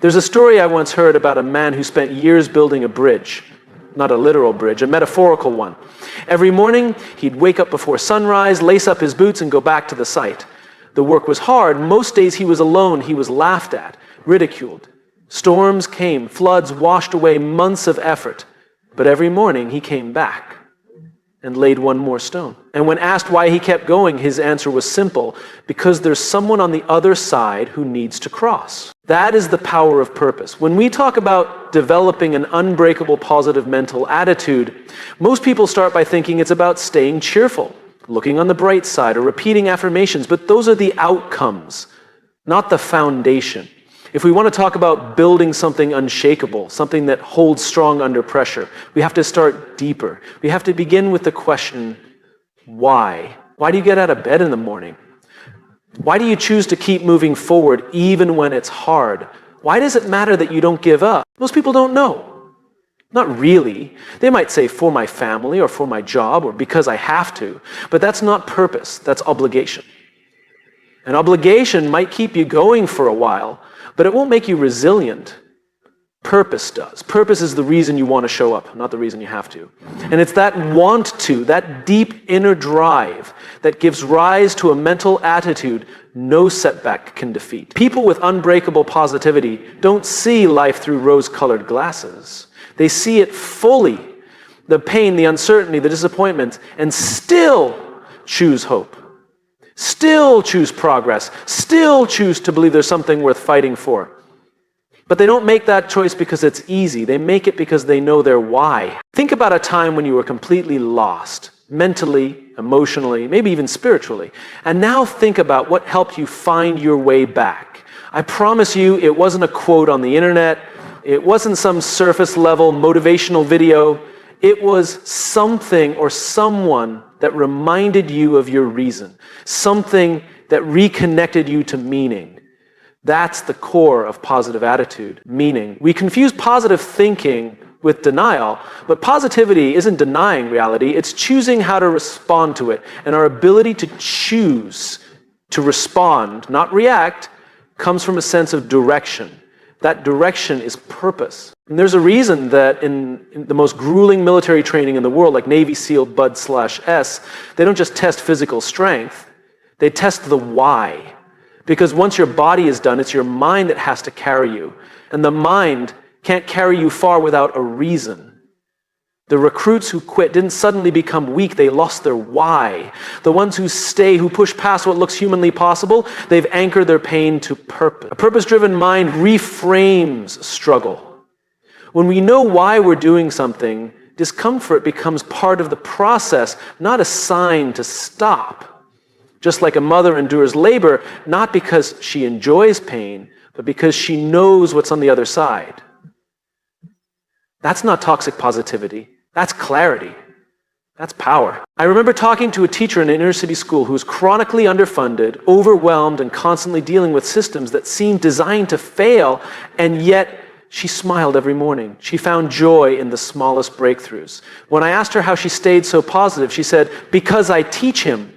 There's a story I once heard about a man who spent years building a bridge. Not a literal bridge, a metaphorical one. Every morning, he'd wake up before sunrise, lace up his boots, and go back to the site. The work was hard. Most days he was alone. He was laughed at, ridiculed. Storms came, floods washed away months of effort. But every morning he came back and laid one more stone. And when asked why he kept going, his answer was simple: because there's someone on the other side who needs to cross. That is the power of purpose. When we talk about developing an unbreakable positive mental attitude, most people start by thinking it's about staying cheerful, looking on the bright side, or repeating affirmations, but those are the outcomes, not the foundation. If we want to talk about building something unshakable, something that holds strong under pressure, we have to start deeper. We have to begin with the question, why? Why do you get out of bed in the morning? Why do you choose to keep moving forward even when it's hard? Why does it matter that you don't give up? Most people don't know. Not really. They might say for my family or for my job or because I have to, but that's not purpose, that's obligation. An obligation might keep you going for a while, but it won't make you resilient. Purpose does. Purpose is the reason you want to show up, not the reason you have to. And it's that want to, that deep inner drive that gives rise to a mental attitude no setback can defeat. People with unbreakable positivity don't see life through rose-colored glasses. They see it fully, the pain, the uncertainty, the disappointment, and still choose hope. Still choose progress, still choose to believe there's something worth fighting for. But they don't make that choice because it's easy. They make it because they know their why. Think about a time when you were completely lost, mentally, emotionally, maybe even spiritually. And now think about what helped you find your way back. I promise you, it wasn't a quote on the internet. It wasn't some surface level motivational video. It was something or someone that reminded you of your reason, something that reconnected you to meaning. That's the core of positive attitude, meaning. We confuse positive thinking with denial, but positivity isn't denying reality, it's choosing how to respond to it. And our ability to choose to respond, not react, comes from a sense of direction. That direction is purpose. And there's a reason that in the most grueling military training in the world, like Navy SEAL Bud/S, they don't just test physical strength, they test the why. Because once your body is done, it's your mind that has to carry you. And the mind can't carry you far without a reason. The recruits who quit didn't suddenly become weak, they lost their why. The ones who stay, who push past what looks humanly possible, they've anchored their pain to purpose. A purpose-driven mind reframes struggle. When we know why we're doing something, discomfort becomes part of the process, not a sign to stop. Just like a mother endures labor, not because she enjoys pain, but because she knows what's on the other side. That's not toxic positivity. That's clarity. That's power. I remember talking to a teacher in an inner city school who was chronically underfunded, overwhelmed, and constantly dealing with systems that seemed designed to fail, and yet she smiled every morning. She found joy in the smallest breakthroughs. When I asked her how she stayed so positive, she said, "Because I teach him,"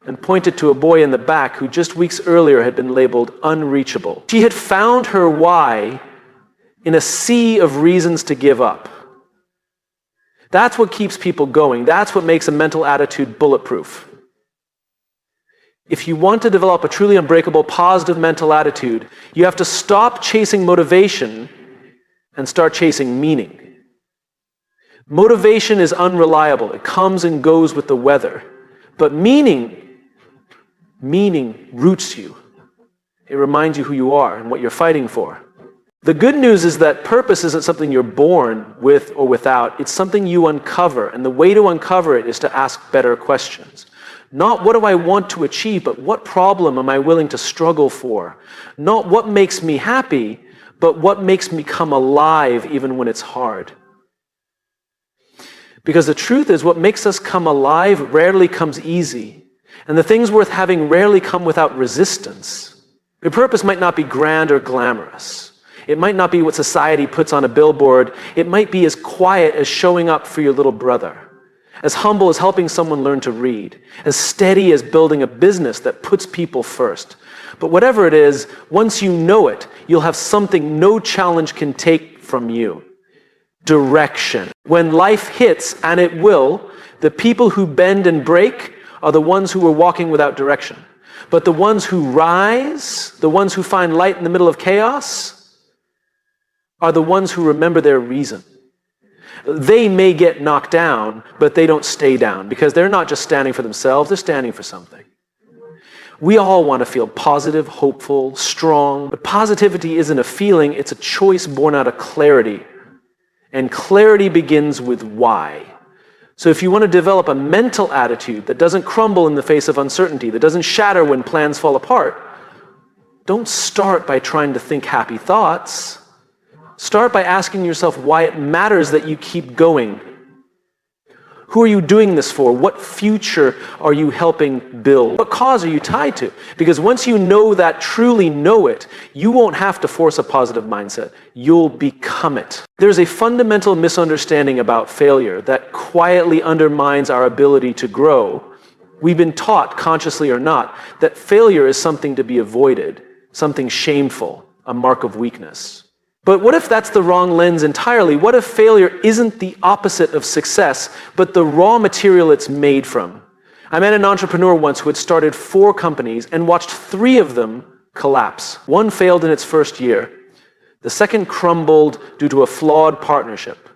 and pointed to a boy in the back who just weeks earlier had been labeled unreachable. She had found her why in a sea of reasons to give up. That's what keeps people going. That's what makes a mental attitude bulletproof. If you want to develop a truly unbreakable, positive mental attitude, you have to stop chasing motivation and start chasing meaning. Motivation is unreliable. It comes and goes with the weather. But meaning roots you. It reminds you who you are and what you're fighting for. The good news is that purpose isn't something you're born with or without. It's something you uncover. And the way to uncover it is to ask better questions. Not what do I want to achieve, but what problem am I willing to struggle for? Not what makes me happy, but what makes me come alive even when it's hard. Because the truth is, what makes us come alive rarely comes easy. And the things worth having rarely come without resistance. Your purpose might not be grand or glamorous. It might not be what society puts on a billboard. It might be as quiet as showing up for your little brother, as humble as helping someone learn to read, as steady as building a business that puts people first. But whatever it is, once you know it, you'll have something no challenge can take from you. Direction. When life hits, and it will, the people who bend and break are the ones who are walking without direction. But the ones who rise, the ones who find light in the middle of chaos, are the ones who remember their reason. They may get knocked down, but they don't stay down, because they're not just standing for themselves, they're standing for something. We all want to feel positive, hopeful, strong, but positivity isn't a feeling, it's a choice born out of clarity. And clarity begins with why. So if you want to develop a mental attitude that doesn't crumble in the face of uncertainty, that doesn't shatter when plans fall apart, don't start by trying to think happy thoughts. Start by asking yourself why it matters that you keep going. Who are you doing this for? What future are you helping build? What cause are you tied to? Because once you know that, truly know it, you won't have to force a positive mindset. You'll become it. There's a fundamental misunderstanding about failure that quietly undermines our ability to grow. We've been taught, consciously or not, that failure is something to be avoided, something shameful, a mark of weakness. But what if that's the wrong lens entirely? What if failure isn't the opposite of success, but the raw material it's made from? I met an entrepreneur once who had started 4 companies and watched 3 of them collapse. One failed in its first year. The second crumbled due to a flawed partnership.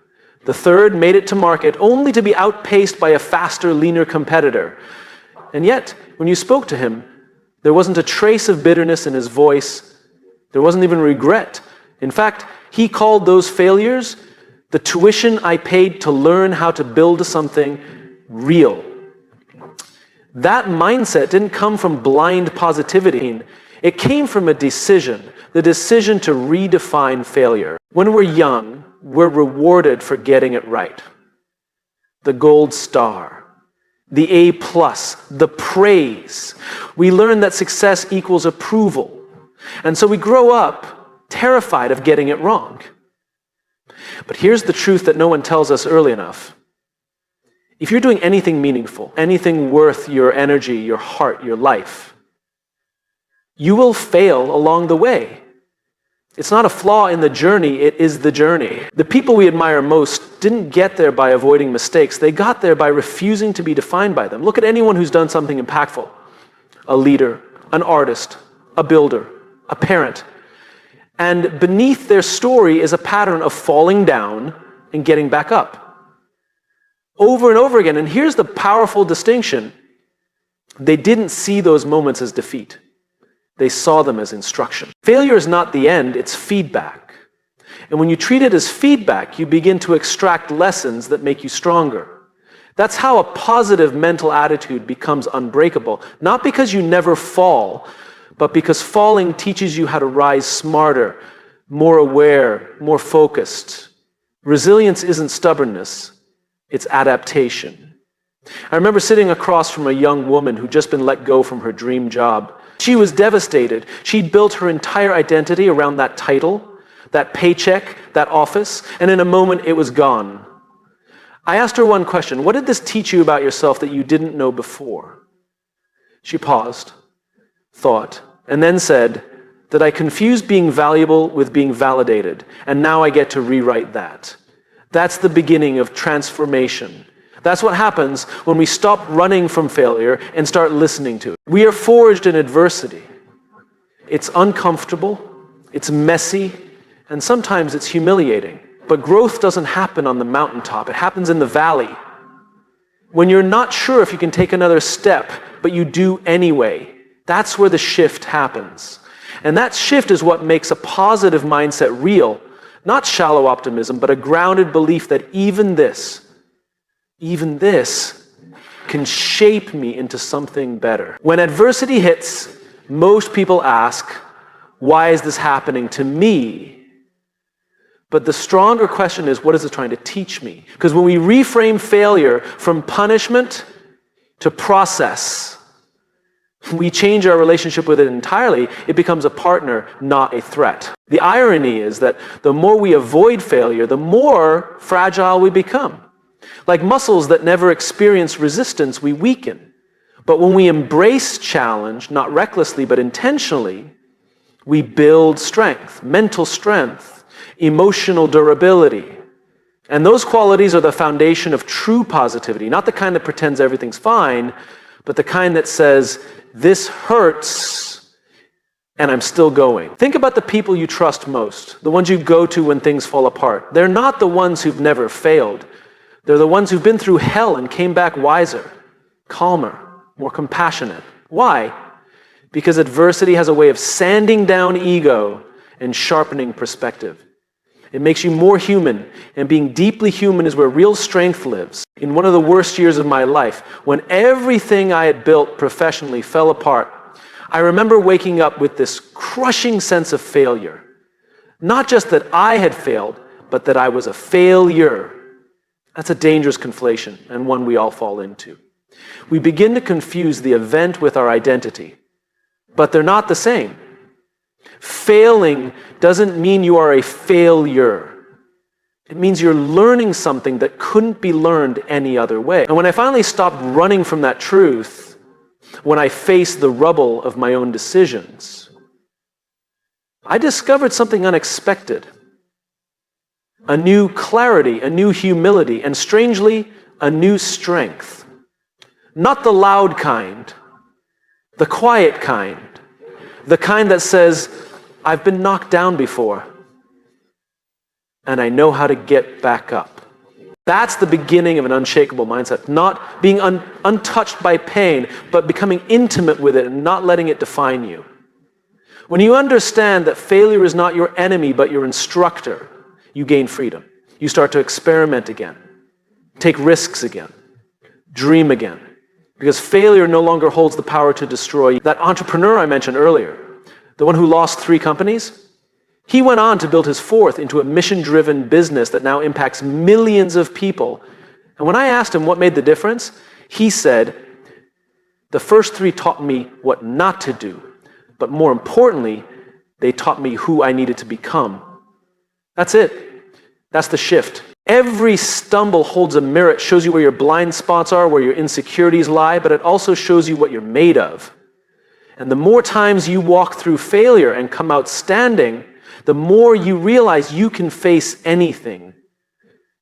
The third made it to market only to be outpaced by a faster, leaner competitor. And yet, when you spoke to him, there wasn't a trace of bitterness in his voice. There wasn't even regret. In fact, he called those failures the tuition I paid to learn how to build something real. That mindset didn't come from blind positivity. It came from a decision, the decision to redefine failure. When we're young, we're rewarded for getting it right. The gold star, the A+, the praise. We learn that success equals approval. And so we grow up terrified of getting it wrong. But here's the truth that no one tells us early enough. If you're doing anything meaningful, anything worth your energy, your heart, your life, you will fail along the way. It's not a flaw in the journey, it is the journey. The people we admire most didn't get there by avoiding mistakes. They got there by refusing to be defined by them. Look at anyone who's done something impactful. A leader, an artist, a builder, a parent. And beneath their story is a pattern of falling down and getting back up. Over and over again. And here's the powerful distinction. They didn't see those moments as defeat. They saw them as instruction. Failure is not the end, it's feedback. And when you treat it as feedback, you begin to extract lessons that make you stronger. That's how a positive mental attitude becomes unbreakable. Not because you never fall, but because falling teaches you how to rise smarter, more aware, more focused. Resilience isn't stubbornness, it's adaptation. I remember sitting across from a young woman who'd just been let go from her dream job. She was devastated. She'd built her entire identity around that title, that paycheck, that office, and in a moment it was gone. I asked her one question: what did this teach you about yourself that you didn't know before? She paused, thought, and then said that I confused being valuable with being validated, and now I get to rewrite that. That's the beginning of transformation. That's what happens when we stop running from failure and start listening to it. We are forged in adversity. It's uncomfortable, it's messy, and sometimes it's humiliating. But growth doesn't happen on the mountaintop, it happens in the valley. When you're not sure if you can take another step, but you do anyway, that's where the shift happens. And that shift is what makes a positive mindset real. Not shallow optimism, but a grounded belief that even this can shape me into something better. When adversity hits, most people ask, why is this happening to me? But the stronger question is, what is it trying to teach me? Because when we reframe failure from punishment to process, we change our relationship with it entirely. It becomes a partner, not a threat. The irony is that the more we avoid failure, the more fragile we become. Like muscles that never experience resistance, we weaken. But when we embrace challenge, not recklessly but intentionally, We build strength, mental strength, emotional durability. And those qualities are the foundation of true positivity, not the kind that pretends everything's fine, but the kind that says, this hurts, and I'm still going. Think about the people you trust most, the ones you go to when things fall apart. They're not the ones who've never failed. They're the ones who've been through hell and came back wiser, calmer, more compassionate. Why? Because adversity has a way of sanding down ego and sharpening perspective. It makes you more human, and being deeply human is where real strength lives. In one of the worst years of my life, when everything I had built professionally fell apart, I remember waking up with this crushing sense of failure. Not just that I had failed, but that I was a failure. That's a dangerous conflation, and one we all fall into. We begin to confuse the event with our identity, but they're not the same. Failing doesn't mean you are a failure. It means you're learning something that couldn't be learned any other way. And when I finally stopped running from that truth, when I faced the rubble of my own decisions, I discovered something unexpected. A new clarity, a new humility, and strangely, a new strength. Not the loud kind, the quiet kind, the kind that says, I've been knocked down before, and I know how to get back up. That's the beginning of an unshakable mindset. Not being untouched by pain, but becoming intimate with it and not letting it define you. When you understand that failure is not your enemy, but your instructor, you gain freedom. You start to experiment again, take risks again, dream again. Because failure no longer holds the power to destroy you. That entrepreneur I mentioned earlier, the one who lost 3 companies, he went on to build his 4th into a mission-driven business that now impacts millions of people. And when I asked him what made the difference, he said, the first 3 taught me what not to do, but more importantly, they taught me who I needed to become. That's it. That's the shift. Every stumble holds a mirror. It shows you where your blind spots are, where your insecurities lie, but it also shows you what you're made of. And the more times you walk through failure and come out standing, the more you realize you can face anything.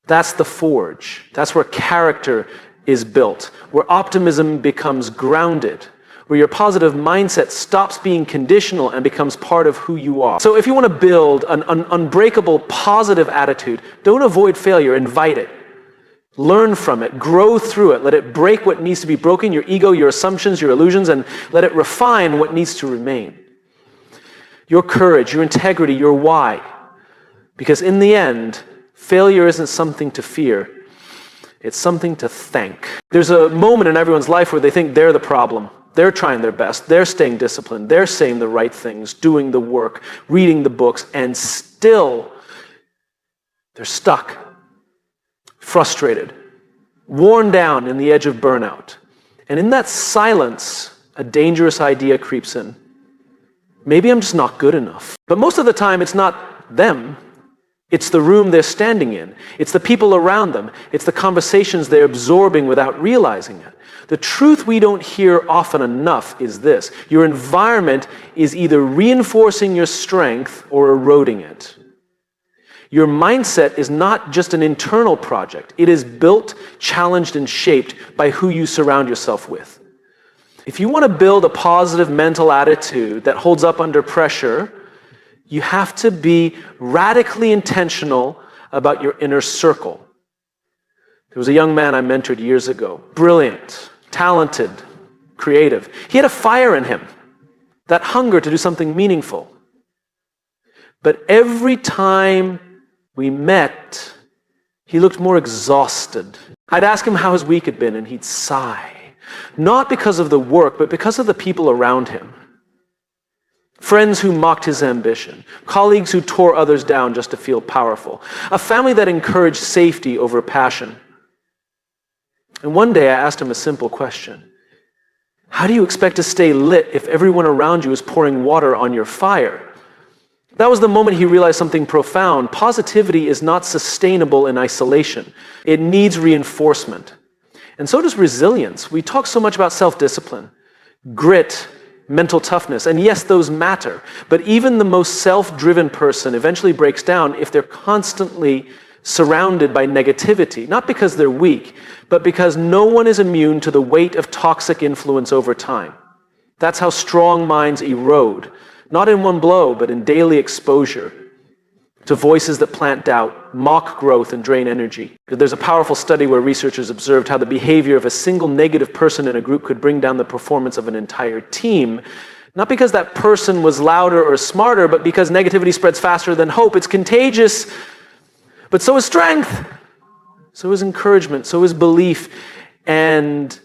That's the forge. That's where character is built, where optimism becomes grounded, where your positive mindset stops being conditional and becomes part of who you are. So if you want to build an unbreakable positive attitude, don't avoid failure, invite it. Learn from it, grow through it, let it break what needs to be broken, your ego, your assumptions, your illusions, and let it refine what needs to remain. Your courage, your integrity, your why. Because in the end, failure isn't something to fear, it's something to thank. There's a moment in everyone's life where they think they're the problem. They're trying their best, they're staying disciplined, they're saying the right things, doing the work, reading the books, and still they're stuck, frustrated, worn down in the edge of burnout. And in that silence, a dangerous idea creeps in. Maybe I'm just not good enough. But most of the time, it's not them. It's the room they're standing in. It's the people around them. It's the conversations they're absorbing without realizing it. The truth we don't hear often enough is this: your environment is either reinforcing your strength or eroding it. Your mindset is not just an internal project. It is built, challenged, and shaped by who you surround yourself with. If you want to build a positive mental attitude that holds up under pressure, you have to be radically intentional about your inner circle. There was a young man I mentored years ago, brilliant, talented, creative. He had a fire in him, that hunger to do something meaningful. But every time we met, he looked more exhausted. I'd ask him how his week had been, and he'd sigh. Not because of the work, but because of the people around him. Friends who mocked his ambition, colleagues who tore others down just to feel powerful, a family that encouraged safety over passion. And one day I asked him a simple question. How do you expect to stay lit if everyone around you is pouring water on your fire? That was the moment he realized something profound. Positivity is not sustainable in isolation. It needs reinforcement. And so does resilience. We talk so much about self-discipline. Grit mental toughness. And yes, those matter. But even the most self-driven person eventually breaks down if they're constantly surrounded by negativity. Not because they're weak, but because no one is immune to the weight of toxic influence over time. That's how strong minds erode. Not in one blow, but in daily exposure to voices that plant doubt, mock growth, and drain energy. There's a powerful study where researchers observed how the behavior of a single negative person in a group could bring down the performance of an entire team, not because that person was louder or smarter, but because negativity spreads faster than hope. It's contagious, but so is strength, so is encouragement, so is belief. And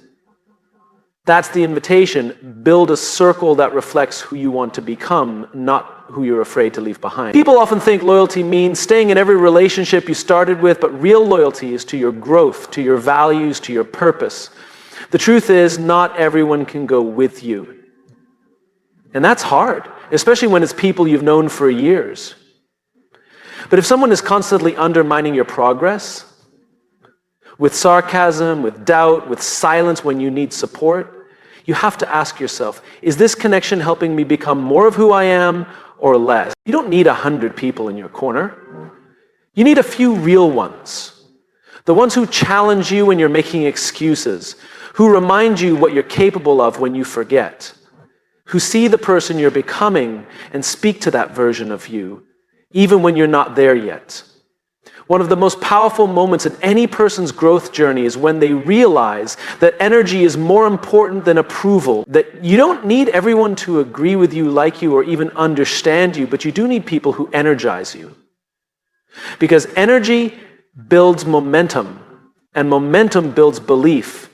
that's the invitation. Build a circle that reflects who you want to become, not who you're afraid to leave behind. People often think loyalty means staying in every relationship you started with, but real loyalty is to your growth, to your values, to your purpose. The truth is, not everyone can go with you. And that's hard, especially when it's people you've known for years. But if someone is constantly undermining your progress, with sarcasm, with doubt, with silence when you need support, you have to ask yourself, is this connection helping me become more of who I am or less? You don't need 100 people in your corner. You need a few real ones. The ones who challenge you when you're making excuses, who remind you what you're capable of when you forget, who see the person you're becoming and speak to that version of you, even when you're not there yet. One of the most powerful moments in any person's growth journey is when they realize that energy is more important than approval, that you don't need everyone to agree with you, like you, or even understand you, but you do need people who energize you. Because energy builds momentum, and momentum builds belief.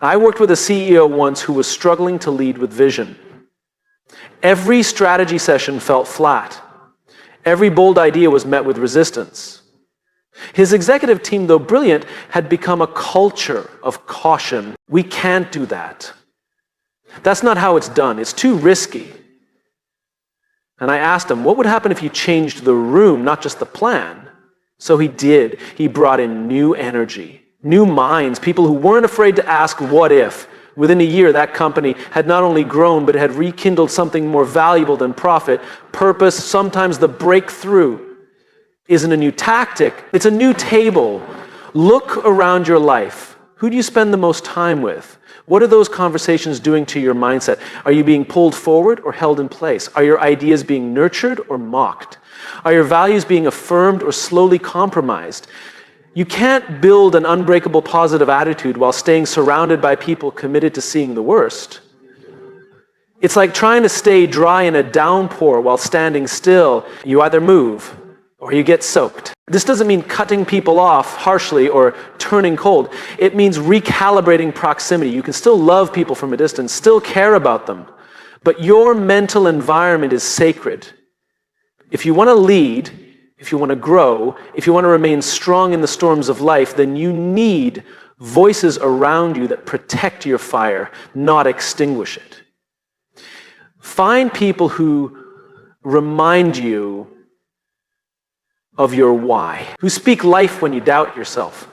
I worked with a CEO once who was struggling to lead with vision. Every strategy session felt flat. Every bold idea was met with resistance. His executive team, though brilliant, had become a culture of caution. We can't do that. That's not how it's done. It's too risky. And I asked him, what would happen if you changed the room, not just the plan? So he did. He brought in new energy, new minds, people who weren't afraid to ask, what if? Within a year, that company had not only grown, but it had rekindled something more valuable than profit, purpose. Sometimes the breakthrough isn't a new tactic, it's a new table. Look around your life. Who do you spend the most time with? What are those conversations doing to your mindset? Are you being pulled forward or held in place? Are your ideas being nurtured or mocked? Are your values being affirmed or slowly compromised? You can't build an unbreakable positive attitude while staying surrounded by people committed to seeing the worst. It's like trying to stay dry in a downpour while standing still. You either move or you get soaked. This doesn't mean cutting people off harshly or turning cold. It means recalibrating proximity. You can still love people from a distance, still care about them, but your mental environment is sacred. If you want to lead, if you want to grow, if you want to remain strong in the storms of life, then you need voices around you that protect your fire, not extinguish it. Find people who remind you of your why, who speak life when you doubt yourself,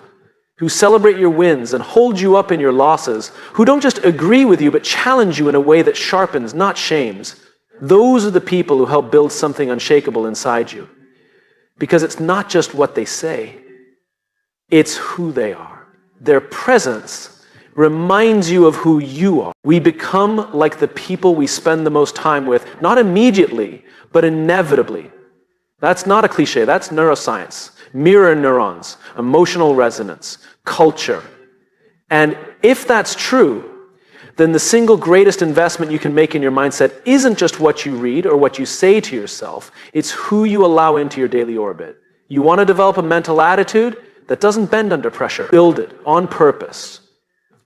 who celebrate your wins and hold you up in your losses, who don't just agree with you but challenge you in a way that sharpens, not shames. Those are the people who help build something unshakable inside you. Because it's not just what they say, it's who they are. Their presence reminds you of who you are. We become like the people we spend the most time with, not immediately, but inevitably. That's not a cliche, that's neuroscience. Mirror neurons, emotional resonance, culture. And if that's true, then the single greatest investment you can make in your mindset isn't just what you read or what you say to yourself, it's who you allow into your daily orbit. You want to develop a mental attitude that doesn't bend under pressure. Build it on purpose.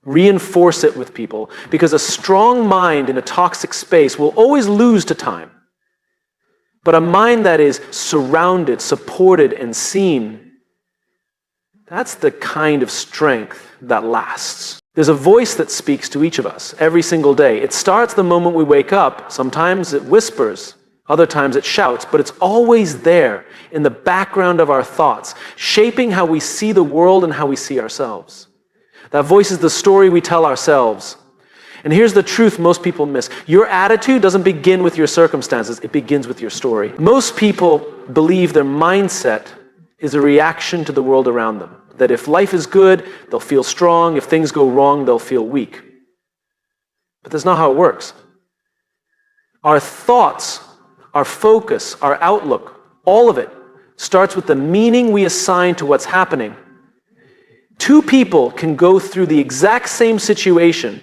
Reinforce it with people, because a strong mind in a toxic space will always lose to time. But a mind that is surrounded, supported, and seen, that's the kind of strength that lasts. There's a voice that speaks to each of us every single day. It starts the moment we wake up. Sometimes it whispers, other times it shouts, but it's always there in the background of our thoughts, shaping how we see the world and how we see ourselves. That voice is the story we tell ourselves. And here's the truth most people miss. Your attitude doesn't begin with your circumstances, it begins with your story. Most people believe their mindset is a reaction to the world around them. That if life is good, they'll feel strong. If things go wrong, they'll feel weak. But that's not how it works. Our thoughts, our focus, our outlook, all of it starts with the meaning we assign to what's happening. Two people can go through the exact same situation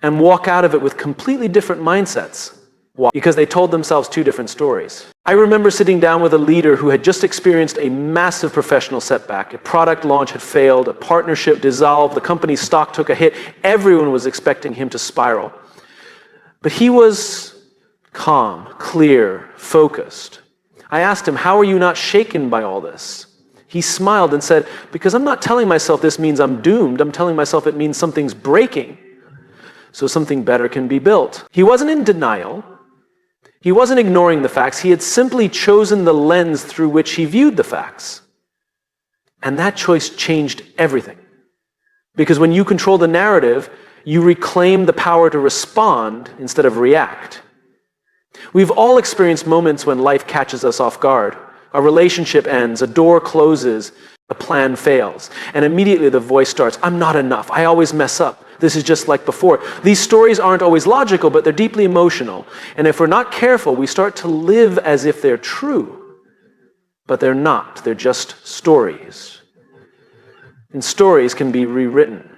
and walk out of it with completely different mindsets. Why? Because they told themselves two different stories. I remember sitting down with a leader who had just experienced a massive professional setback. A product launch had failed, a partnership dissolved, the company's stock took a hit. Everyone was expecting him to spiral. But he was calm, clear, focused. I asked him, how are you not shaken by all this? He smiled and said, because I'm not telling myself this means I'm doomed. I'm telling myself it means something's breaking, so something better can be built. He wasn't in denial. He wasn't ignoring the facts. He had simply chosen the lens through which he viewed the facts. And that choice changed everything. Because when you control the narrative, you reclaim the power to respond instead of react. We've all experienced moments when life catches us off guard. A relationship ends, a door closes, a plan fails. And immediately the voice starts, I'm not enough, I always mess up. This is just like before. These stories aren't always logical, but they're deeply emotional. And if we're not careful, we start to live as if they're true. But they're not. They're just stories. And stories can be rewritten.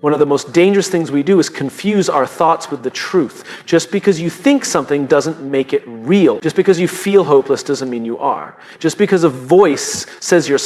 One of the most dangerous things we do is confuse our thoughts with the truth. Just because you think something doesn't make it real. Just because you feel hopeless doesn't mean you are. Just because a voice says you're